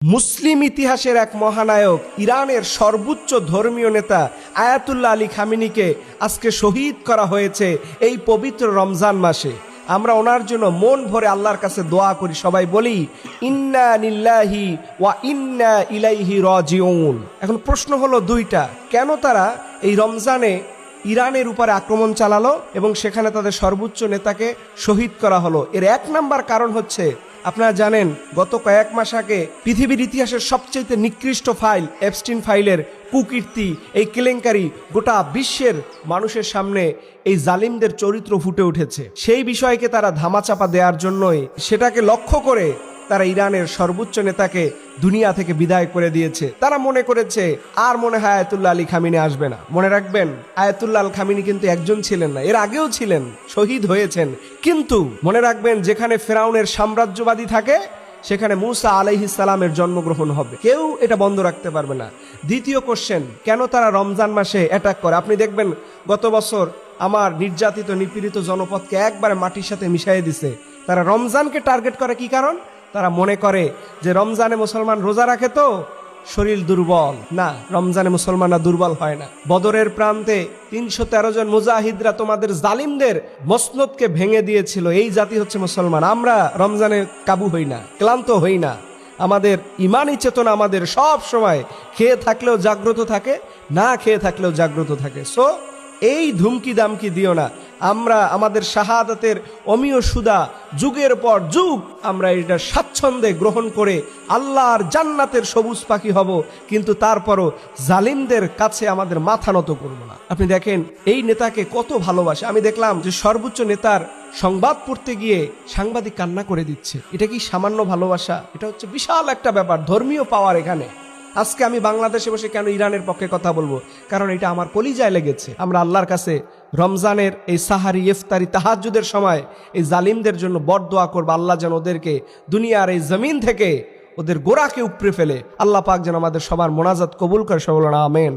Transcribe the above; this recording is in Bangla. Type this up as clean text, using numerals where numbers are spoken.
মুসলিম ইতিহাসের এক মহানায়ক ইরানের সর্বোচ্চ ধর্মীয় নেতা আয়াতুল্লাহ আলী খামেনিকে আজকে শহীদ করা হয়েছে এই পবিত্র রমজান মাসে। আমরা ওনার জন্য মন ভরে আল্লাহর কাছে দোয়া করি, সবাই বলি ইন্না লিল্লাহি ওয়া ইন্না ইলাইহি রাজিউন। এখন প্রশ্ন হলো দুইটা, কেন তারা এই রমজানে ইরানের উপরে আক্রমণ চালালো এবং সেখানে তাদের সর্বোচ্চ নেতাকে শহীদ করা হলো? এর এক নাম্বার কারণ হচ্ছে, আপনারা জানেন গত কয়েক মাস আগে পৃথিবীর ইতিহাসের সবচেয়ে নিকৃষ্ট ফাইল এপস্টিন ফাইলের কুকীর্তি, এই কেলেঙ্কারি গোটা বিশ্বের মানুষের সামনে এই জালিমদের চরিত্র ফুটে উঠেছে। সেই বিষয়কে তারা ধামাচাপা দেওয়ার জন্যই, সেটাকে লক্ষ্য করে তারা ইরানের সর্বোচ্চ নেতাকে দুনিয়া থেকে বিদায় করে দিয়েছে। তারা মনে করেছে আর মনে হয় আয়াতুল্লাহ আলী খামেনি আসবে না। মনে রাখবেন, আয়াতুল্লাহ আল খামেনি কিন্তু একজন ছিলেন না, এর আগেও ছিলেন, শহীদ হয়েছেন। কিন্তু মনে রাখবেন, যেখানে ফেরাউনের সাম্রাজ্যবাদী থাকে সেখানে মুসা আলাইহিস সালামের জন্মগ্রহণ হবে, কেউ এটা বন্ধ রাখতে পারবে না। দ্বিতীয় কোশ্চেন, কেন তারা রমজান মাসে অ্যাটাক করে? আপনি দেখবেন গত বছর আমার নির্যাতিত নিপীড়িত জনপদকে একবারে মাটির সাথে মিশিয়ে দিছে। তারা রমজানকে টার্গেট করে, কি কারণ? তারা মনে করে যে রমজানে মুসলমান রোজা রাখে তো শরীর দুর্বল। না, রমজানে মুসলমানরা দুর্বল হয় না। বদরের প্রান্তে 313 জন মুজাহিদরা তোমাদের জালিমদের মসনদকে ভেঙে দিয়েছিল। এই জাতি হচ্ছে মুসলমান। আমরা রমজানে কাবু হই না, ক্লান্ত হই না। আমাদের ইমানি চেতনা আমাদের সব সময় খেয়ে থাকলেও জাগ্রত থাকে, না খেয়ে থাকলেও জাগ্রত থাকে। সো এই ধুমকি দামকি দিও না। আমরা আমাদের শাহাদাতের অমীয় সুদা যুগের পর যুগ আমরা এটা স্বাচ্ছন্দ্যে গ্রহণ করে আল্লাহর জান্নাতের সবুজ পাখি হব, কিন্তু তারপরও জালিমদের কাছে আমাদের মাথা নত করব না। আপনি দেখেন এই নেতাকে কত ভালোবাসে। আমি দেখলাম যে সর্বোচ্চ নেতার সংবাদ পড়তে গিয়ে সাংবাদিক কান্না করে দিচ্ছে। এটা কি সামান্য ভালোবাসা? এটা হচ্ছে বিশাল একটা ব্যাপার, ধর্মীয় পাওয়ার এখানে। আজকে আমি বাংলাদেশে বসে কেন ইরানের পক্ষে কথা বলবো? কারণ এটা আমার কলিজায় লেগেছে। আমরা আল্লাহর কাছে রমজানের এই সাহারি, ইফতারি, তাহাজ্জুদের সময় এই জালিমদের জন্য বরদোয়া করবো, আল্লাহ যেন ওদেরকে দুনিয়ার এই জমিন থেকে ওদের গোড়াকে উপড়ে ফেলে। আল্লাহ পাক যেন আমাদের সবার মোনাজাত কবুল করে। সবাই বলুন আমিন।